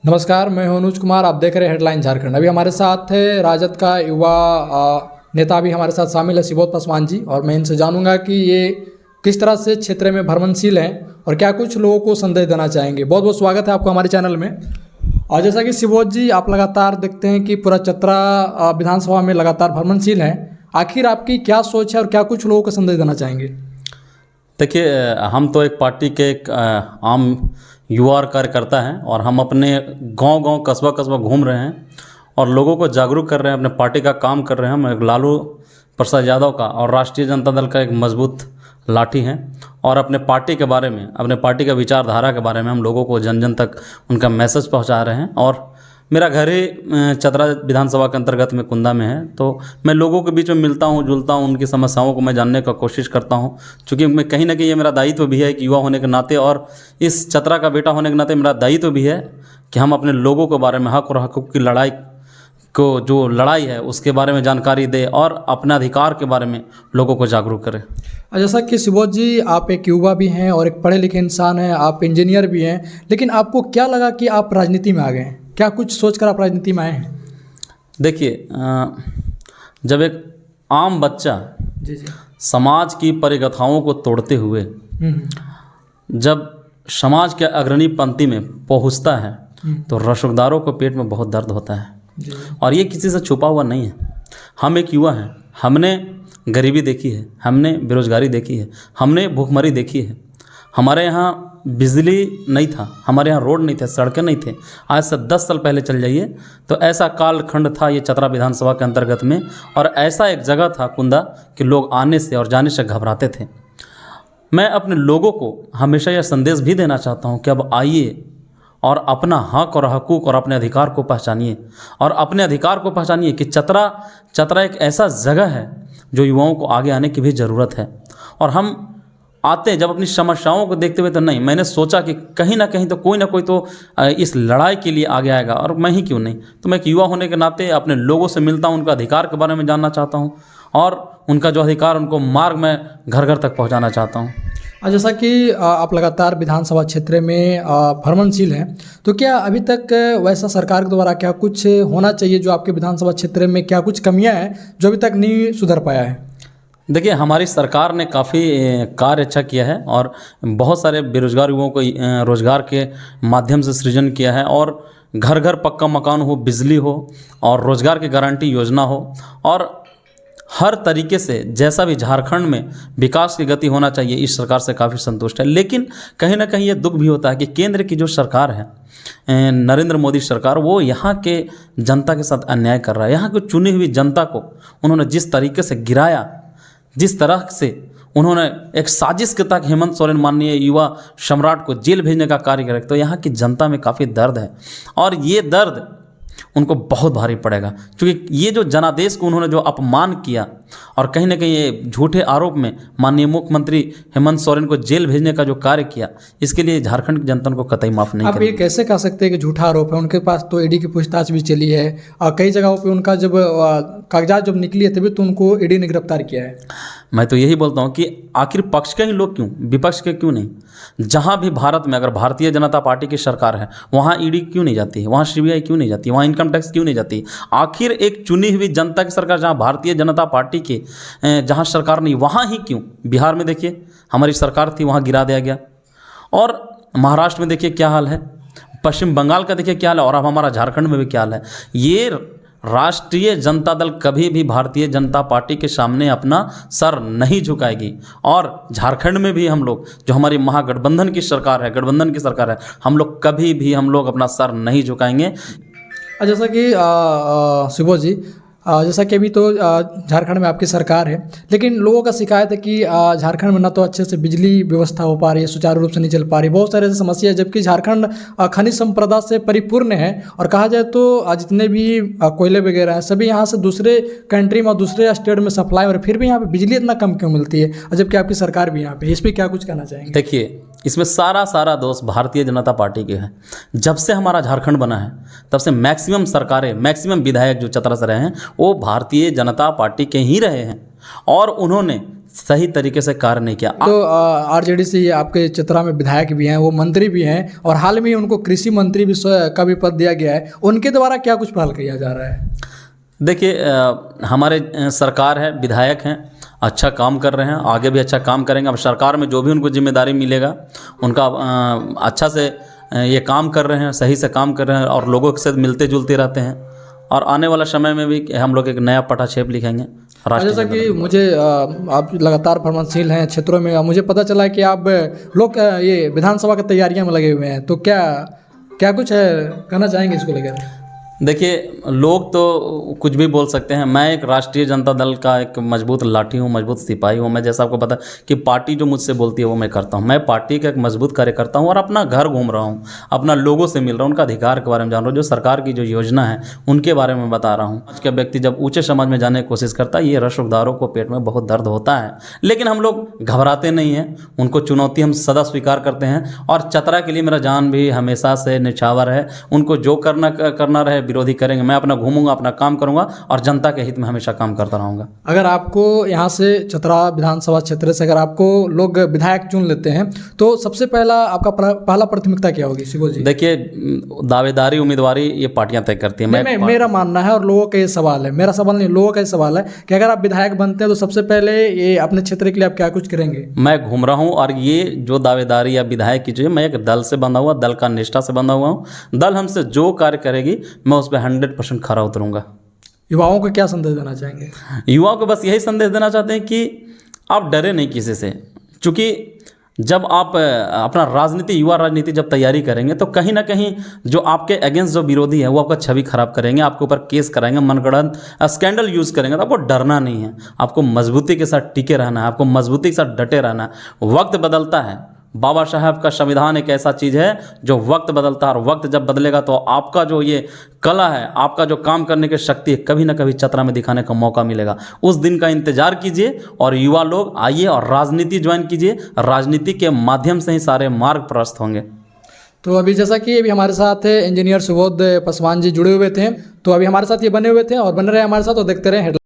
नमस्कार, मैं हूं अनुज कुमार। आप देख रहे हैं हेडलाइन झारखंड। अभी हमारे साथ है राजद का युवा नेता भी हमारे साथ शामिल है, सुबोध पासवान जी, और मैं इनसे जानूंगा कि ये किस तरह से क्षेत्र में भ्रमणशील हैं और क्या कुछ लोगों को संदेश देना चाहेंगे। बहुत बहुत स्वागत है आपको हमारे चैनल में। और जैसा कि सुबोध जी, आप लगातार देखते हैं कि पूरा चतरा विधानसभा में लगातार भ्रमणशील हैं, आखिर आपकी क्या सोच है और क्या कुछ लोगों को संदेश देना चाहेंगे? देखिए, हम तो एक पार्टी के एक आम युवा और कार्यकर्ता हैं और हम अपने गांव-गांव, कस्बा-कस्बा घूम रहे हैं और लोगों को जागरूक कर रहे हैं, अपने पार्टी का काम कर रहे हैं। हम एक लालू प्रसाद यादव का और राष्ट्रीय जनता दल का एक मजबूत लाठी हैं और अपने पार्टी के बारे में, अपने पार्टी का विचारधारा के बारे में हम लोगों को जन जन तक उनका मैसेज पहुंचा रहे हैं। और मेरा घर ही चतरा विधानसभा के अंतर्गत में कुंदा में है, तो मैं लोगों के बीच में मिलता हूँ, जुलता हूँ, उनकी समस्याओं को मैं जानने का कोशिश करता हूँ। चूँकि मैं कहीं ना कहीं ये मेरा दायित्व भी है, एक युवा होने के नाते और इस चतरा का बेटा होने के नाते मेरा दायित्व भी है कि हम अपने लोगों के बारे में, हक और हकूक़ की लड़ाई को, जो लड़ाई है उसके बारे में जानकारी दे और अपने अधिकार के बारे में लोगों को जागरूक करें। जैसा कि सुबोध जी, आप एक युवा भी हैं और एक पढ़े लिखे इंसान हैं, आप इंजीनियर भी हैं, लेकिन आपको क्या लगा कि आप राजनीति में आ गए हैं? क्या कुछ सोचकर आप राजनीति में आए हैं? देखिए, जब एक आम बच्चा जी समाज की परिकथाओं को तोड़ते हुए जब समाज के अग्रणी पंक्ति में पहुंचता है तो रसूखदारों को पेट में बहुत दर्द होता है। और ये किसी से छुपा हुआ नहीं है। हम एक युवा हैं, हमने गरीबी देखी है, हमने बेरोजगारी देखी है, हमने भूखमरी देखी है। हमारे यहाँ बिजली नहीं था, हमारे यहाँ रोड नहीं थे, सड़कें नहीं थे। आज से 10 साल पहले चल जाइए तो ऐसा कालखंड था ये चतरा विधानसभा के अंतर्गत में, और ऐसा एक जगह था कुंदा कि लोग आने से और जाने से घबराते थे। मैं अपने लोगों को हमेशा यह संदेश भी देना चाहता हूँ कि अब आइए और अपना हक और हकूक़ और अपने अधिकार को पहचानिए, और अपने अधिकार को पहचानिए कि चतरा एक ऐसा जगह है जो युवाओं को आगे आने की भी ज़रूरत है। और हम आते हैं जब अपनी समस्याओं को देखते हुए, तो नहीं, मैंने सोचा कि कहीं ना कहीं तो कोई ना कोई तो इस लड़ाई के लिए आगे आएगा और मैं ही क्यों नहीं। तो मैं एक युवा होने के नाते अपने लोगों से मिलता हूं, उनका अधिकार के बारे में जानना चाहता हूं और उनका जो अधिकार, उनको मार्ग में घर घर तक पहुंचाना चाहता हूं। जैसा कि आप लगातार विधानसभा क्षेत्र में भ्रमणशील हैं, तो क्या अभी तक वैसा सरकार के द्वारा क्या कुछ होना चाहिए जो आपके विधानसभा क्षेत्र में, क्या कुछ कमियां हैं जो अभी तक नहीं सुधर पाया है? देखिए, हमारी सरकार ने काफ़ी कार्य अच्छा किया है और बहुत सारे बेरोजगार युवाओं को रोजगार के माध्यम से सृजन किया है, और घर घर पक्का मकान हो, बिजली हो और रोजगार की गारंटी योजना हो, और हर तरीके से जैसा भी झारखंड में विकास की गति होना चाहिए, इस सरकार से काफ़ी संतुष्ट है। लेकिन कहीं ना कहीं ये दुख भी होता है कि केंद्र की जो सरकार है, नरेंद्र मोदी सरकार, वो यहाँ के जनता के साथ अन्याय कर रहा है। यहाँ की चुनी हुई जनता को उन्होंने जिस तरीके से गिराया, जिस तरह से उन्होंने एक साजिश के तहत हेमंत सोरेन, माननीय युवा सम्राट, को जेल भेजने का कार्य किया, तो यहाँ की जनता में काफ़ी दर्द है और ये दर्द उनको बहुत भारी पड़ेगा। क्योंकि ये जो जनादेश को उन्होंने जो अपमान किया और कहीं ना कहीं ये झूठे आरोप में माननीय मुख्यमंत्री हेमंत सोरेन को जेल भेजने का जो कार्य किया, इसके लिए झारखंड की जनता को कतई माफ़ नहीं आप ये कैसे कह सकते हैं कि झूठा आरोप है? उनके पास तो ईडी की पूछताछ भी चली है और कई जगहों पे उनका जब कागजात जब निकली है तभी तो उनको ईडी ने गिरफ्तार किया है। मैं तो यही बोलता हूँ कि आखिर पक्ष के ही लोग क्यों, विपक्ष के क्यों नहीं? जहाँ भी भारत में अगर भारतीय जनता पार्टी की सरकार है, वहाँ ईडी क्यों नहीं जाती है, वहाँ सीबीआई क्यों नहीं जाती, वहाँ इनकम टैक्स क्यों नहीं जाती? आखिर एक चुनी हुई जनता की सरकार, जहाँ भारतीय जनता पार्टी के जहाँ सरकार नहीं, वहाँ ही क्यों? बिहार में देखिए हमारी सरकार थी, वहाँ गिरा दिया गया, और महाराष्ट्र में देखिए क्या हाल है, पश्चिम बंगाल का देखिए क्या हाल है, और अब हमारा झारखंड में भी क्या हाल है। ये राष्ट्रीय जनता दल कभी भी भारतीय जनता पार्टी के सामने अपना सर नहीं झुकाएगी, और झारखंड में भी हम लोग, जो हमारी महागठबंधन की सरकार है, गठबंधन की सरकार है, हम लोग कभी भी अपना सर नहीं झुकाएंगे। जैसा कि सुबोध जी, जैसा कि अभी तो झारखंड में आपकी सरकार है, लेकिन लोगों का शिकायत है कि झारखंड में ना तो अच्छे से बिजली व्यवस्था हो पा रही है, सुचारू रूप से नहीं चल पा रही, बहुत सारे ऐसी समस्या है, जबकि झारखंड खनिज संपदा से परिपूर्ण है। और कहा जाए तो जितने भी कोयले वगैरह हैं सभी यहाँ से दूसरे कंट्री में और दूसरे स्टेट में सप्लाई, और फिर भी यहाँ पे बिजली इतना कम क्यों मिलती है, और जबकि आपकी सरकार भी यहाँ पे, इस पर क्या कुछ कहना चाहेंगे? देखिए, इसमें सारा दोष भारतीय जनता पार्टी के है। जब से हमारा झारखंड बना है तब से मैक्सिमम सरकारें, मैक्सिमम विधायक जो चतरा से रहे हैं वो भारतीय जनता पार्टी के ही रहे हैं, और उन्होंने सही तरीके से कार्य नहीं किया। तो आरजेडी से ये आपके चतरा में विधायक भी हैं, वो मंत्री भी हैं, और हाल में उनको कृषि मंत्री भी का भी पद दिया गया है। उनके द्वारा क्या कुछ पहल किया जा रहा है? देखिए, हमारे सरकार है, विधायक हैं, अच्छा काम कर रहे हैं, आगे भी अच्छा काम करेंगे। अब सरकार में जो भी उनको जिम्मेदारी मिलेगा उनका अच्छा से ये काम कर रहे हैं, सही से काम कर रहे हैं और लोगों के साथ मिलते जुलते रहते हैं। और आने वाला समय में भी हम लोग एक नया पटाक्षेप लिखेंगे। जैसा कि मुझे आप लगातार भ्रमणशील हैं क्षेत्रों में, मुझे पता चला है कि आप लोग ये विधानसभा की तैयारियां में लगे हुए हैं, तो क्या कुछ है कहना चाहेंगे इसको लेकर? देखिए, लोग तो कुछ भी बोल सकते हैं। मैं एक राष्ट्रीय जनता दल का एक मजबूत लाठी हूँ, मजबूत सिपाही हूँ। मैं जैसा आपको पता कि पार्टी जो मुझसे बोलती है वो मैं करता हूँ। मैं पार्टी का एक मजबूत कार्यकर्ता हूँ और अपना घर घूम रहा हूँ, अपना लोगों से मिल रहा हूँ, उनका अधिकार के बारे में जान रहा हूँ, जो सरकार की जो योजना है उनके बारे में बता रहा हूँ। आज का व्यक्ति जब ऊँचे समाज में जाने की कोशिश करता है, ये रसोगदारों को पेट में बहुत दर्द होता है, लेकिन हम लोग घबराते नहीं हैं। उनको चुनौती हम सदा स्वीकार करते हैं और चतरा के लिए मेरा जान भी हमेशा से निछावर है। उनको जो करना रहे विरोधी करेंगे। मैं अपना घूमूंगा, अपना काम करूंगा और जनता के हित में हमेशा काम करता रहूंगा। अगर आपको यहाँ से चतरा विधानसभा क्षेत्र से अगर आपको लोग विधायक चुन लेते हैं तो सबसे पहला आपका पहला प्राथमिकता क्या होगी शिवो जी? देखिए, दावेदारी उम्मीदवारी ये पार्टियां तय करती हैं। मेरा मानना है और लोगों का ये सवाल है, मेरा सवाल नहीं, लोगों का ये सवाल है कि अगर आप विधायक बनते हैं तो सबसे पहले ये अपने क्षेत्र के लिए आप क्या कुछ करेंगे? मैं घूम रहा हूँ और ये जो दावेदारी या विधायक की चीज़, मैं एक दल से बंधा हुआ, दल का निष्ठा से बंधा हुआ हूँ। दल हमसे जो कार्य करेगी मैं उस पर 100% खरा उतरूंगा। युवाओं को क्या संदेश देना चाहेंगे? युवाओं को बस यही संदेश देना चाहते हैं कि आप डरे नहीं किसी से, क्योंकि जब आप अपना युवा राजनीति जब तैयारी करेंगे तो कहीं ना कहीं जो आपके अगेंस्ट जो विरोधी है वो आपका छवि खराब करेंगे, आपके ऊपर केस कराएंगे, मनगढ़ंत स्कैंडल यूज़ करेंगे। तो आपको डरना नहीं है, आपको मजबूती के साथ टिके रहना है, आपको मजबूती के साथ डटे रहना है। वक्त बदलता है, बाबा साहब का संविधान एक ऐसा चीज़ है जो वक्त बदलता है और वक्त जब बदलेगा तो आपका जो ये कला है, आपका जो काम करने की शक्ति है, कभी ना कभी चतरा में दिखाने का मौका मिलेगा। उस दिन का इंतजार कीजिए और युवा लोग आइए और राजनीति ज्वाइन कीजिए। राजनीति के माध्यम से ही सारे मार्ग प्रशस्त होंगे। तो अभी जैसा कि अभी हमारे साथ इंजीनियर सुबोध पासवान जी जुड़े हुए थे, तो अभी हमारे साथ ये बने हुए थे और बने रहे हमारे साथ, और देखते रहे।